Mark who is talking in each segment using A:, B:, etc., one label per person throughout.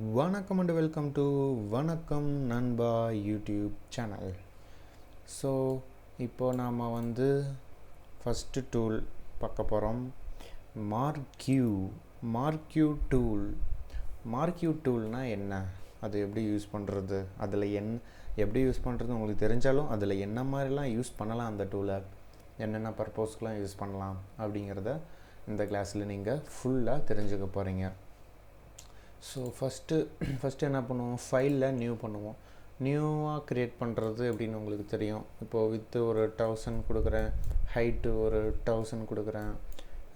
A: வணக்கம் and welcome to வணக்கம் நண்பா யூடியூப் சேனல். ஸோ இப்போது நாம் ஃபஸ்ட்டு டூல் பார்க்க போகிறோம். மார்க்யூ டூல்னால் என்ன, அது எப்படி யூஸ் பண்ணுறது, அதில் எப்படி யூஸ் பண்ணுறது உங்களுக்கு தெரிஞ்சாலும் அதில் என்ன மாதிரிலாம் யூஸ் பண்ணலாம், அந்த டூலை என்னென்ன பர்பஸ்க்கெலாம் யூஸ் பண்ணலாம் அப்படிங்கிறத இந்த கிளாஸில் நீங்கள் ஃபுல்லாக தெரிஞ்சுக்க போகிறீங்க. ஸோ ஃபஸ்ட்டு என்ன பண்ணுவோம், ஃபைலில் நியூ பண்ணுவோம். நியூவாக க்ரியேட் பண்ணுறது எப்படின்னு உங்களுக்கு தெரியும். இப்போது வித்து ஒரு 1000 கொடுக்குறேன், ஹைட்டு ஒரு 1000 கொடுக்குறேன்,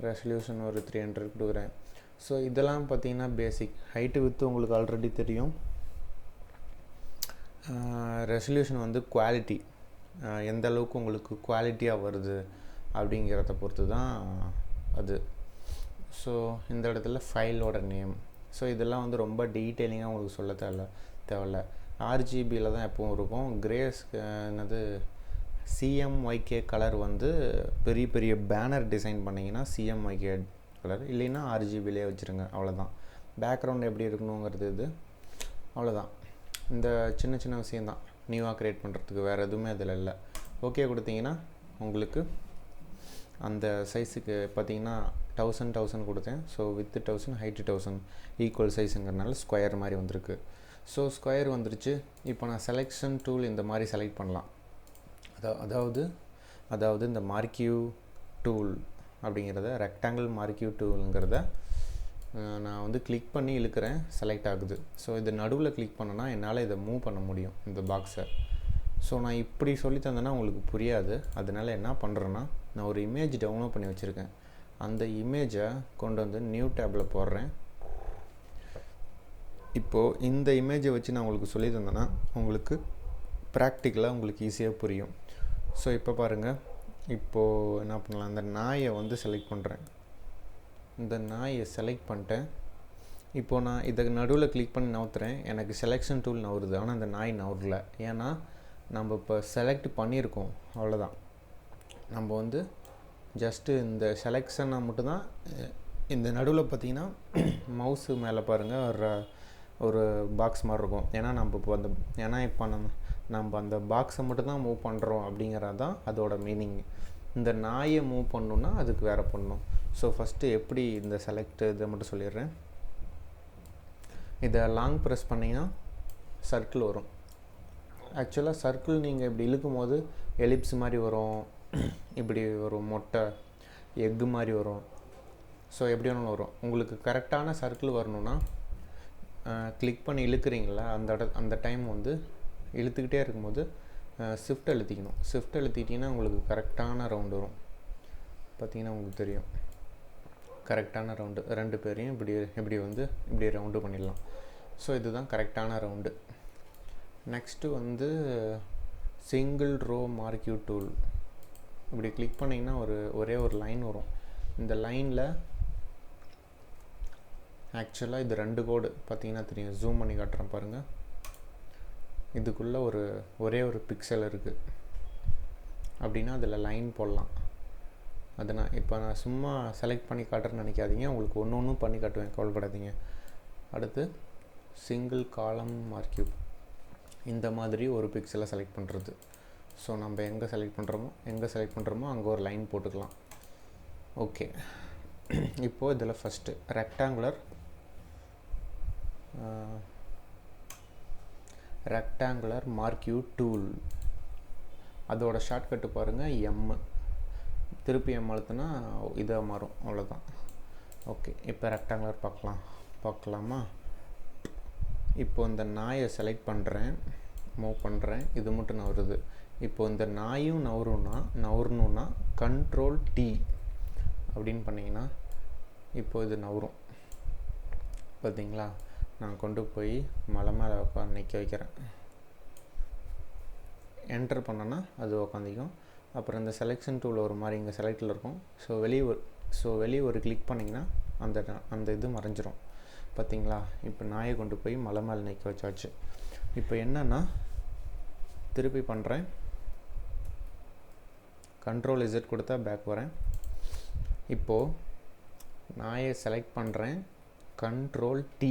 A: ரெசல்யூஷன் ஒரு 300 கொடுக்குறேன். ஸோ இதெல்லாம் பார்த்திங்கன்னா பேசிக். ஹைட்டு வித்து உங்களுக்கு ஆல்ரெடி தெரியும். ரெசல்யூஷன் குவாலிட்டி, எந்த அளவுக்கு உங்களுக்கு குவாலிட்டியாக வருது அப்படிங்கிறத பொறுத்து தான் அது. ஸோ இந்த இடத்துல ஃபைலோட நேம். ஸோ இதெல்லாம் ரொம்ப டீட்டெயிலிங்காக உங்களுக்கு சொல்ல தேவையில்ல. RGBயில் தான் எப்பவும் இருக்கும். கிரேஸ் CMYK கலர் பெரிய பெரிய பேனர் டிசைன் பண்ணிங்கன்னா CMYK கலர், இல்லைன்னா RGBலே வச்சுருங்க, அவ்வளோதான். பேக்ரவுண்ட் எப்படி இருக்கணுங்கிறது இது, அவ்வளோதான். இந்த சின்ன சின்ன விஷயந்தான் நியூவாக க்ரியேட் பண்ணுறதுக்கு, வேறு எதுவுமே அதில் இல்லை. ஓகே கொடுத்தீங்கன்னா உங்களுக்கு அந்த சைஸுக்கு பார்த்தீங்கன்னா 1000 கொடுத்தேன். So with 1000, height 1000 equal சைஸுங்கிறனால square மாதிரி வந்திருக்கு. ஸோ ஸ்கொயர் வந்துருச்சு. இப்போ நான் செலெக்ஷன் டூல் இந்த மாதிரி செலக்ட் பண்ணலாம். அதாவது இந்த மார்க்யூ டூல் அப்படிங்கிறத, ரெக்டாங்கிள் மார்க்யூ டூலுங்கிறத நான் கிளிக் பண்ணி இழுக்கிறேன், செலக்ட் ஆகுது. ஸோ இது நடுவில் கிளிக் பண்ணனா என்னால் இதை மூவ் பண்ண முடியும், இந்த பாக்ஸை. ஸோ நான் இப்படி சொல்லி தந்தேன்னா உங்களுக்கு புரியாது. அதனால் என்ன பண்ணுறேன்னா, நான் ஒரு இமேஜ் டவுன்லோட் பண்ணி வச்சுருக்கேன். அந்த இமேஜை கொண்டு நியூ டேப்பில் போடுறேன். இப்போது இந்த இமேஜை வச்சு நான் உங்களுக்கு சொல்லி தந்தேன்னா உங்களுக்கு ப்ராக்டிக்கலாக உங்களுக்கு ஈஸியாக புரியும். ஸோ இப்போ பாருங்கள், இப்போது என்ன பண்ணலாம், அந்த நாயை செலக்ட் பண்ணுறேன். இந்த நாயை செலக்ட் பண்ணிட்டேன். இப்போது நான் இதை நடுவில் கிளிக் பண்ணி நவுத்துறேன், எனக்கு செலெக்ஷன் டூல் நவுறுது, ஆனால் அந்த நாய் நவுறல. ஏன்னா நம்ம இப்போ செலக்ட் பண்ணியிருக்கோம், அவ்வளோதான். நம்ம ஜஸ்ட்டு இந்த செலெக்ஷனை மட்டும்தான். இந்த நடுவில் பார்த்திங்கன்னா மவுஸு மேலே பாருங்கள் ஒரு பாக்ஸ் மாதிரி இருக்கும். ஏன்னா இப்போ நம்ம அந்த பாக்ஸை மட்டும்தான் மூவ் பண்ணுறோம் அப்படிங்கிறது தான் அதோட மீனிங். இந்த நாயை மூவ் பண்ணணுன்னா அதுக்கு வேறு பண்ணணும். ஸோ ஃபஸ்ட்டு எப்படி இந்த செலக்ட் இதை மட்டும் சொல்லிடுறேன். இதை லாங் ப்ரெஸ் பண்ணிங்கன்னா சர்க்கிள் வரும். ஆக்சுவலாக சர்க்கிள் நீங்கள் இப்படி இழுக்கும் போது எலிப்ஸ் மாதிரி வரும், இப்படி ஒரு மொட்டை எக்கு மாதிரி வரும். ஸோ எப்படி வேணாலும் வரும். உங்களுக்கு கரெக்டான சர்க்கிள் வரணுன்னா கிளிக் பண்ணி இழுக்கிறீங்களா, அந்த டைம் இழுத்துக்கிட்டே இருக்கும்போது ஷிஃப்ட் அழுத்திக்கணும். ஷிஃப்ட் அழுத்திட்டிங்கன்னா உங்களுக்கு கரெக்டான ரவுண்டு வரும். பார்த்திங்கன்னா உங்களுக்கு தெரியும், கரெக்டான ரவுண்டு. ரெண்டு பேரையும் இப்படி ரவுண்டு பண்ணிடலாம். ஸோ இதுதான் கரெக்டான round. Next single row marquee tool. இப்படி கிளிக் பண்ணிங்கன்னா ஒரே ஒரு லைன் வரும். இந்த லைனில் ஆக்சுவலாக இது 2 கோடு பார்த்தீங்கன்னா தெரியும். ஜூம் பண்ணி காட்டுறேன் பாருங்கள். இதுக்குள்ளே ஒரே ஒரு பிக்சல் இருக்குது அப்படின்னா அதில் லைன் போடலாம். அதை நான் சும்மா செலக்ட் பண்ணி காட்டுறேன்னு நினைக்காதீங்க, உங்களுக்கு ஒன்று பண்ணி காட்டுவேன், கவலைப்படாதீங்க. அடுத்து சிங்கிள் காலம் மார்க்யூ, இந்த மாதிரி ஒரு பிக்சலை செலக்ட் பண்ணுறது. ஸோ நம்ம எங்கே செலக்ட் பண்ணுறோமோ அங்கே ஒரு லைன் போட்டுக்கலாம். ஓகே, இப்போது இதில் ஃபஸ்ட்டு ரெக்டாங்குலர் மார்க்யூ டூல், அதோட ஷார்ட்கட்டு பாருங்கள், திருப்பி எம் அழுத்தினா இதாக மாறும், அவ்வளோதான். ஓகே, இப்போ ரெக்டாங்குலர் பார்க்கலாமா. இப்போது இந்த நாயை செலக்ட் பண்ணுறேன், மூவ் பண்ணுறேன், இது மட்டும் நவருது. இப்போது இந்த நாயும் நவரணுன்னா கண்ட்ரோல் T அப்படின்னு பண்ணிங்கன்னா இப்போ இது நவரும். பார்த்தீங்களா, நான் கொண்டு போய் மலை மேலே நிற்க வைக்கிறேன். என்டர் பண்ணேன்னா அது உக்காந்திக்கும். அப்புறம் இந்த செலெக்ஷன் டூல் ஒரு மாதிரி இங்கே செலக்டில் இருக்கும். ஸோ வெளியே ஒரு கிளிக் பண்ணிங்கன்னா அந்த இது மறைஞ்சிரும். பார்த்தீங்களா, இப்போ நாயை கொண்டு போய் மலை மேலே நிற்க வச்சாச்சு. இப்போ என்னென்னா திருப்பி பண்ணுறேன், கண்ட்ரோல் Z கொடுத்தா பேக் வரேன். இப்போது நாயை செலக்ட் பண்ணுறேன், கண்ட்ரோல் T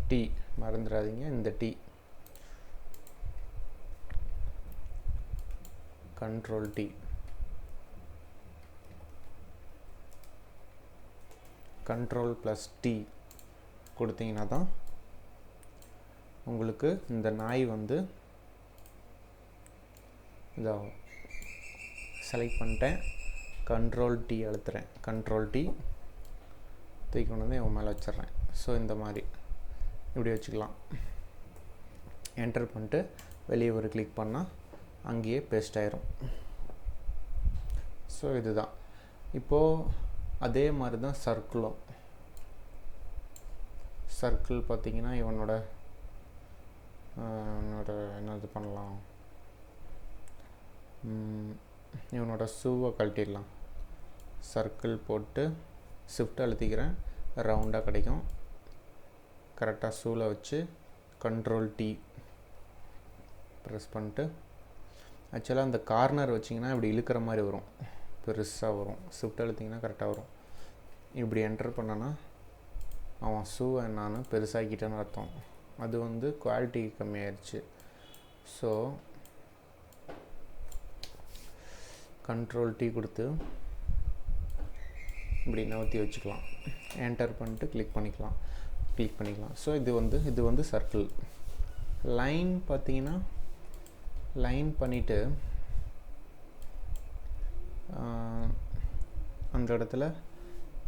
A: டி மறந்துடாதீங்க, இந்த T control T, control plus T கொடுத்தீங்கன்னா தான் உங்களுக்கு இந்த நாய் வந்து இதாகும். செலக்ட் பண்ணிட்டேன், கண்ட்ரோல் டி அழுத்துறேன், கண்ட்ரோல் டி தூக்கி கொண்டு வந்து இவன் மேலே வச்சிட்றேன். ஸோ இந்த மாதிரி இப்படி வச்சுக்கலாம். என்டர் பண்ணிட்டு வெளியே ஒரு கிளிக் பண்ணால் அங்கேயே பேஸ்ட் ஆயிரும். ஸோ இதுதான். இப்போது அதே மாதிரி தான் சர்க்கிளும். சர்க்கிள் பார்த்திங்கன்னா இவனோட என்னது பண்ணலாம், இவனோட ஷூவை கழட்டிடலாம். சர்க்கிள் போட்டு ஷிஃப்ட் அழுத்திக்கிறேன், ரவுண்டாக கிடைக்கும். கரெக்டாக ஷூவில் வச்சு கண்ட்ரோல் டி ப்ரெஸ் பண்ணிட்டு, ஆக்சுவலாக அந்த கார்னர் வச்சிங்கன்னா இப்படி இழுக்கிற மாதிரி வரும், பெருசாக வரும். ஷிஃப்ட் அழுத்திங்கன்னா கரெக்டாக வரும். இப்படி என்டர் பண்ணனா அவன் ஷூவை நான் பெருசாக்கிட்டேன்னு அர்த்தம். அது வந்து குவாலிட்டி கம்மியாயிடுச்சு. ஸோ கண்ட்ரோல் டி கொடுத்து இப்படி நவுத்தி வச்சுக்கலாம். என்டர் பண்ணிட்டு கிளிக் பண்ணிக்கலாம். ஸோ இது வந்து சர்க்கிள். லைன் பார்த்தீங்கன்னா லைன் பண்ணிவிட்டு அந்த இடத்துல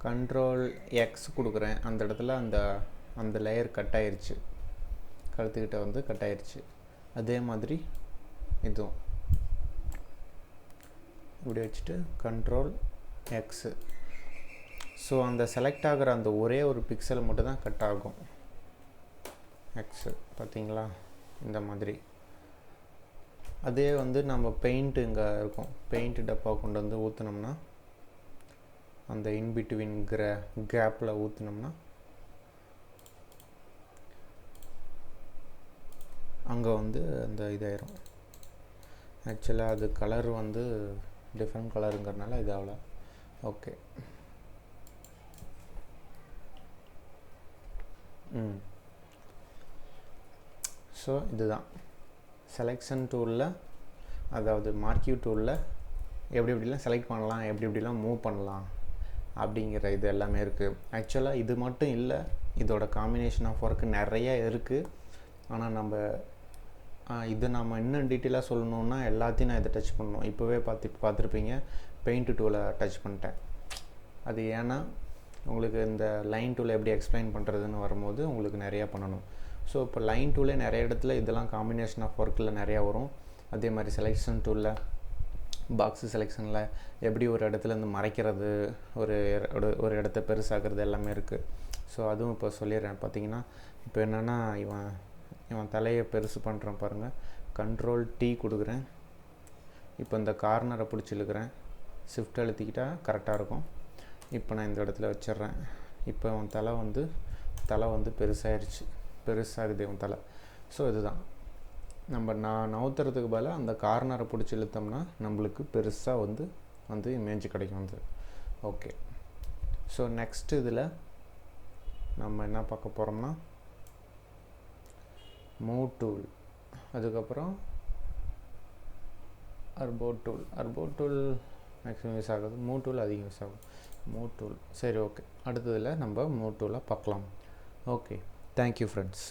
A: கண்ட்ரோல் எக்ஸ் கொடுக்குறேன். அந்த இடத்துல அந்த லேயர் கட் ஆயிடுச்சு, கழுத்துக்கிட்ட வந்து கட் ஆயிடுச்சு. அதே மாதிரி இதுவும் இப்படி வச்சுட்டு கண்ட்ரோல் எக்ஸு. ஸோ அந்த செலக்ட் ஆகிற அந்த ஒரே ஒரு பிக்சல் மட்டும் தான் கட் ஆகும், எக்ஸு. பார்த்தீங்களா, இந்த மாதிரி. அதே வந்து நம்ம பெயிண்ட்டு இங்கே இருக்கும், பெயிண்ட்டு டப்பா கொண்டு வந்து ஊற்றினோம்னா, அந்த இன்பிட்வீன் கேப்பில் ஊற்றினோம்னா அங்கே வந்து அந்த இதாயிரும். ஆக்சுவலாக அது கலர் வந்து டிஃப்ரெண்ட் கலருங்கிறதுனால இதாகல. ஓகே. ஸோ இதுதான் செலெக்ஷன் டூலில், அதாவது மார்க்யூ டூலில் எப்படிலாம் செலக்ட் பண்ணலாம், எப்படிலாம் மூவ் பண்ணலாம் அப்படிங்கிற இது எல்லாமே இருக்குது. ஆக்சுவலாக இது மட்டும் இல்லை, இதோட காம்பினேஷன் ஆஃப் ஒர்க்கு நிறைய இருக்குது. ஆனால் நம்ம இன்னும் டீட்டெயிலாக சொல்லணுன்னா எல்லாத்தையும் நான் இதை டச் பண்ணணும். இப்போவே பார்த்துருப்பீங்க, பெயிண்ட் டூலை டச் பண்ணிட்டேன். அது ஏன்னா உங்களுக்கு இந்த லைன் டூலை எப்படி எக்ஸ்பிளைன் பண்ணுறதுன்னு வரும்போது உங்களுக்கு நிறையா பண்ணணும். ஸோ இப்போ லைன் டூலே நிறைய இடத்துல இதெல்லாம் காம்பினேஷன் ஆஃப் ஒர்க்கில் நிறையா வரும். அதே மாதிரி செலெக்ஷன் டூலில் பாக்ஸு செலெக்ஷனில் எப்படி ஒரு இடத்துலேருந்து மறைக்கிறது, ஒரு இடத்த பெருசாகிறது எல்லாமே இருக்குது. ஸோ அதுவும் இப்போ சொல்லிடுறேன். பார்த்தீங்கன்னா இப்போ என்னென்னா இவன் தலையை பெருசு பண்ணுறேன் பாருங்கள். கண்ட்ரோல் டி கொடுக்குறேன். இப்போ இந்த கார்னரை பிடிச்சி இழுக்கிறேன், ஷிஃப்ட் அழுத்திக்கிட்டால் கரெக்டாக இருக்கும். இப்போ நான் இந்த இடத்துல வச்சிட்றேன். இப்போ அவன் தலை வந்து பெருசாகுது இவன் தலை. ஸோ இதுதான் நான் நவுத்துறதுக்கு பதிலாக அந்த கார்னரை பிடிச்சி இழுத்தோம்னா நம்மளுக்கு பெருசாக வந்து இமேஜ் கிடைக்கும் வந்து. ஓகே. ஸோ நெக்ஸ்ட்டு இதில் நம்ம என்ன பார்க்க போகிறோம்னா மூவ் டூல், அதுக்கப்புறம் அர்போ டூல் மேக்ஸிமம் யூஸ் ஆகுது, மூவ் டூல் அதிகம் யூஸ் ஆகும். மூவ் டூல் சரி, ஓகே. அடுத்ததில் நம்ம மூவ் டூலை பார்க்கலாம். Okay, thank you friends.